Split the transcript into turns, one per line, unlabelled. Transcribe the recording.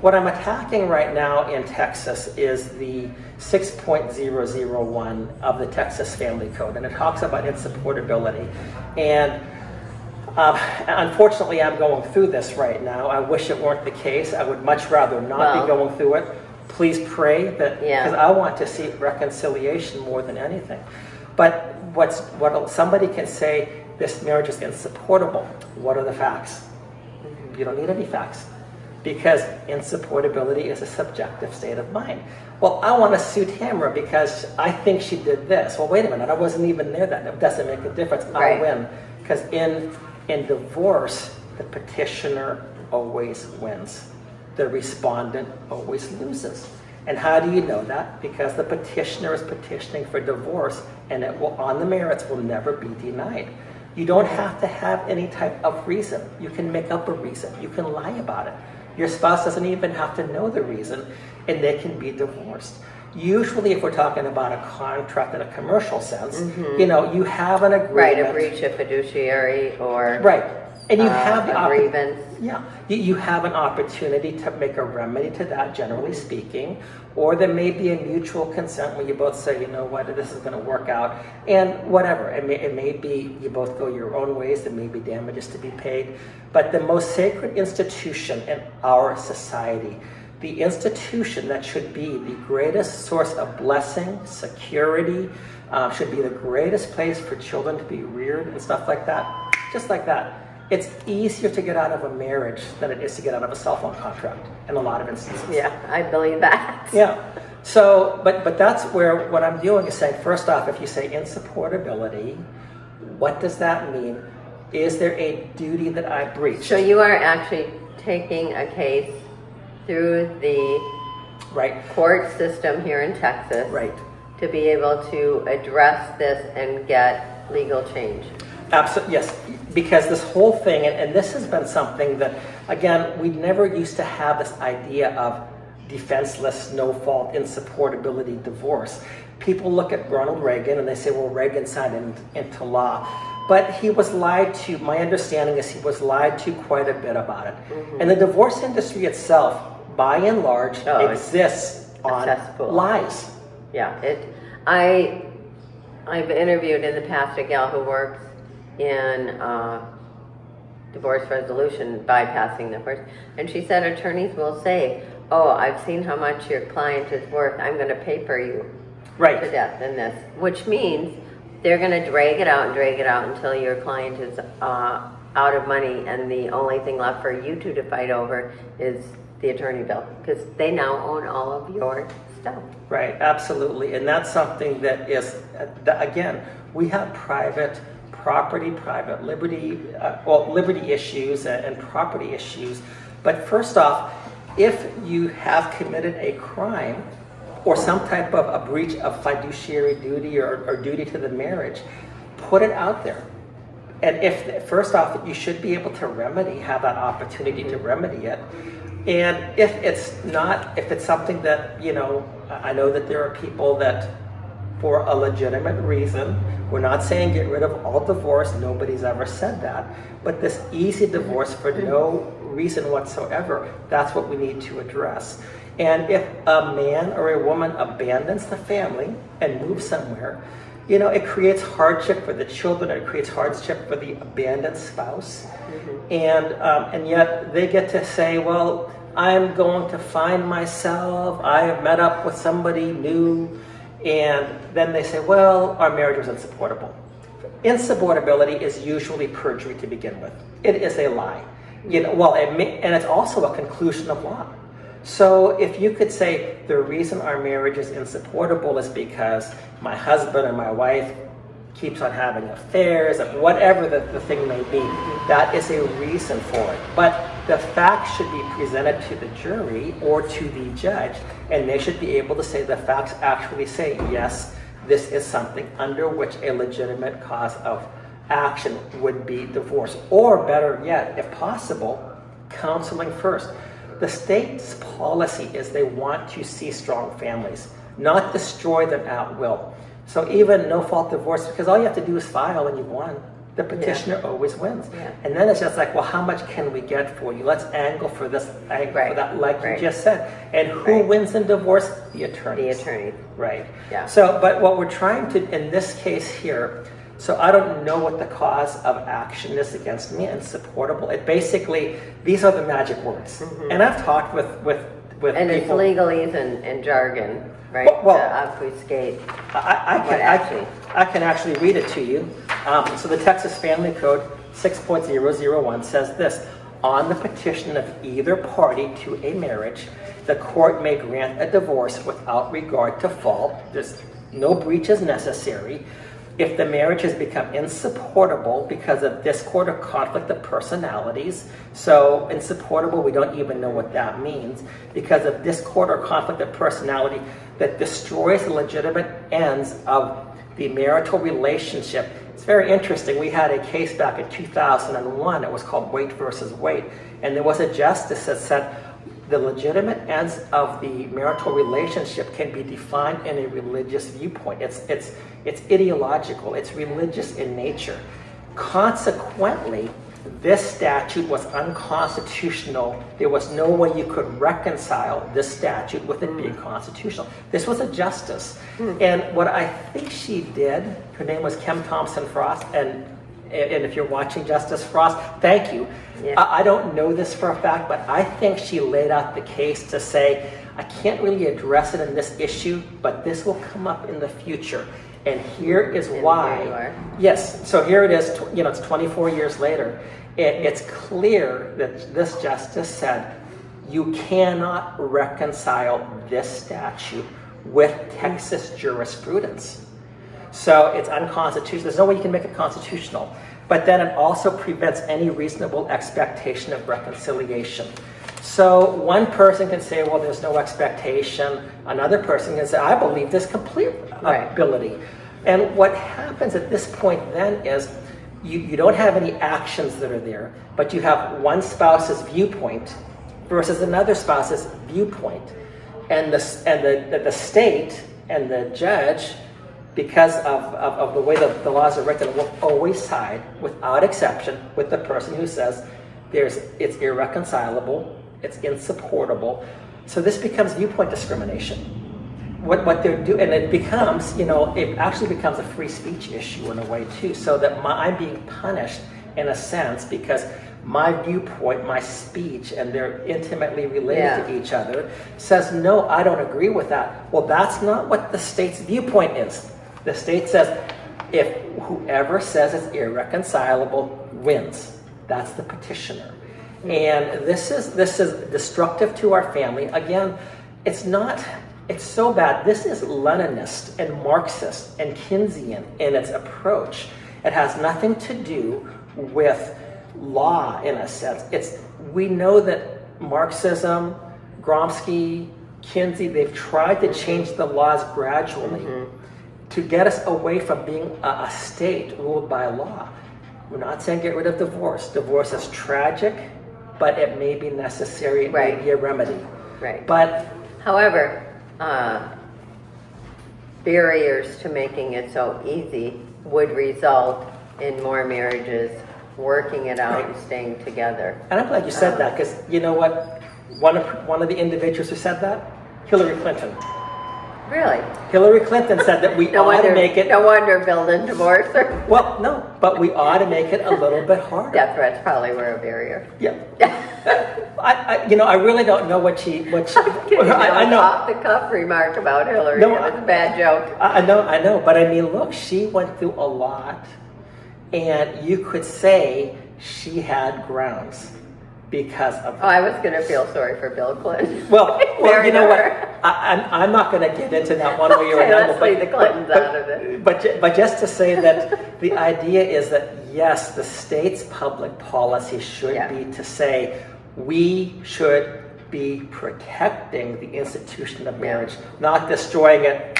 what I'm attacking right now in Texas is the 6.001 of the Texas Family Code, and it talks about insupportability. And unfortunately, I'm going through this right now. I wish it weren't the case. I would much rather not be going through it. Please pray that, because I want to see reconciliation more than anything. But what somebody can say, this marriage is insupportable. What are the facts? You don't need any facts, because insupportability is a subjective state of mind. Well, I want to sue Tamara because I think she did this. Well, wait a minute, I wasn't even there. That doesn't make a difference. I'll win, because in divorce, the petitioner always wins. The respondent always loses. And how do you know that? Because the petitioner is petitioning for divorce, and it will, on the merits, will never be denied. You don't have to have any type of reason. You can make up a reason. You can lie about it. Your spouse doesn't even have to know the reason, and they can be divorced. Usually, if we're talking about a contract in a commercial sense, you have an agreement.
Right, a breach of fiduciary or
and you have the
grievance.
You have an opportunity to make a remedy to that, generally speaking, or there may be a mutual consent where you both say, you know what, this is going to work out, and whatever. It may be you both go your own ways. There may be damages to be paid, but the most sacred institution in our society, the institution that should be the greatest source of blessing, security, should be the greatest place for children to be reared and stuff like that, just like that. It's easier to get out of a marriage than it is to get out of a cell phone contract in a lot of instances.
Yeah, I believe that.
Yeah. So, but that's where what I'm doing is saying, first off, if you say insupportability, what does that mean? Is there a duty that I breached?
So you are actually taking a case through the court system here in Texas to be able to address this and get legal change.
Absolutely, yes, because this whole thing, and this has been something that, again, we never used to have this idea of defenseless, no-fault, insupportability divorce. People look at Ronald Reagan and they say, well, Reagan signed into law. But he was lied to. My understanding is he was lied to quite a bit about it. And the divorce industry itself, by and large, exists on lies.
Yeah, I've interviewed in the past a gal who works in divorce resolution, bypassing the first, and she said attorneys will say, oh, I've seen how much your client is worth, I'm going to paper you to death in this, which means they're going to drag it out until your client is out of money, and the only thing left for you two to fight over is the attorney bill, because they now own all of your stuff. Right,
absolutely, and that's something that is, again, we have private property, private liberty, liberty issues and property issues. But first off, if you have committed a crime or some type of a breach of fiduciary duty or duty to the marriage, put it out there. And first off, you should be able to have that opportunity to remedy it. And if it's something that, I know that there are people that, for a legitimate reason, we're not saying get rid of all divorce, nobody's ever said that, but this easy divorce for no reason whatsoever, that's what we need to address. And if a man or a woman abandons the family and moves somewhere, it creates hardship for the children, it creates hardship for the abandoned spouse, and yet they get to say, well, I'm going to find myself, I have met up with somebody new, and then they say, well, our marriage was insupportable. Insupportability is usually perjury to begin with. It is a lie. And it's also a conclusion of law. So if you could say the reason our marriage is insupportable is because my husband or my wife keeps on having affairs, whatever the thing may be, that is a reason for it. But the facts should be presented to the jury or to the judge, and they should be able to say the facts actually say, yes, this is something under which a legitimate cause of action would be divorce. Or better yet, if possible, counseling first. The state's policy is they want to see strong families, not destroy them at will. So even no-fault divorce, because all you have to do is file and you've won. the petitioner always wins.
Yeah.
And then it's just like, well, how much can we get for you? Let's angle for this, angle for that, like you just said. And who wins in divorce? The attorneys.
The attorney.
Right.
Yeah.
So, but what we're trying to, in this case here, so I don't know what the cause of action is against me, insupportable. It basically, these are the magic words. And I've talked with
and it's
people.
legalese and jargon, right?
Well,
to obfuscate.
I can actually read it to you. So the Texas Family Code 6.001 says this: on the petition of either party to a marriage, the court may grant a divorce without regard to fault. There's no breach is necessary. If the marriage has become insupportable because of discord or conflict of personalities, so insupportable, we don't even know what that means, because of discord or conflict of personality that destroys the legitimate ends of the marital relationship. It's very interesting. We had a case back in 2001. It was called Waite versus Waite, and there was a justice that said the legitimate ends of the marital relationship can be defined in a religious viewpoint. It's ideological. It's religious in nature. Consequently, this statute was unconstitutional. There was no way you could reconcile this statute with it being constitutional. This was a justice. And what I think she did, her name was Kim Thompson Frost, and if you're watching, Justice Frost, thank you. Yeah. I don't know this for a fact, but I think she laid out the case to say, I can't really address it in this issue, but this will come up in the future. And here is why. Yes, so here it is, it's 24 years later. It's clear that this justice said, you cannot reconcile this statute with Texas jurisprudence. So it's unconstitutional. There's no way you can make it constitutional. But then it also prevents any reasonable expectation of reconciliation. So one person can say, well, there's no expectation. Another person can say, I believe there's complete ability. And what happens at this point then is you don't have any actions that are there, but you have one spouse's viewpoint versus another spouse's viewpoint. And the state and the judge, because of the way the laws are written, will always side, without exception, with the person who says it's irreconcilable, it's insupportable. So this becomes viewpoint discrimination. What they're doing, and it becomes, it actually becomes a free speech issue in a way too, so that I'm being punished in a sense because my viewpoint, my speech, and they're intimately related to each other, says, no, I don't agree with that. Well, that's not what the state's viewpoint is. The state says, if whoever says it's irreconcilable wins, that's the petitioner. And this is destructive to our family. Again, it's so bad. This is Leninist and Marxist and Keynesian in its approach. It has nothing to do with law in a sense. We know that Marxism, Gramsci, Kinsey, they've tried to change the laws gradually to get us away from being a state ruled by law. We're not saying get rid of divorce. Divorce is tragic, but it may be necessary. It may be a remedy.
Right.
But
however, barriers to making it so easy would result in more marriages working it out and staying together.
And I'm glad you said that, because you know what? One of the individuals who said that, Hillary Clinton.
Really?
Hillary Clinton said that we ought to make it.
No wonder Bill didn't divorce her.
Well, no, but we ought to make it a little bit harder.
Death threats probably were a barrier.
Yeah. I really don't know what she.
I know. Off the cuff remark about Hillary. No, it was a bad joke.
I know, but I mean, look, she went through a lot, and you could say she had grounds because of.
Oh, I was going to feel sorry for Bill Clinton.
Well, you know what? I'm not going to get into that one way or another.
Let's leave the Clintons out of it.
But just to say that the idea is that yes, the state's public policy should be to say we should be protecting the institution of marriage, not destroying it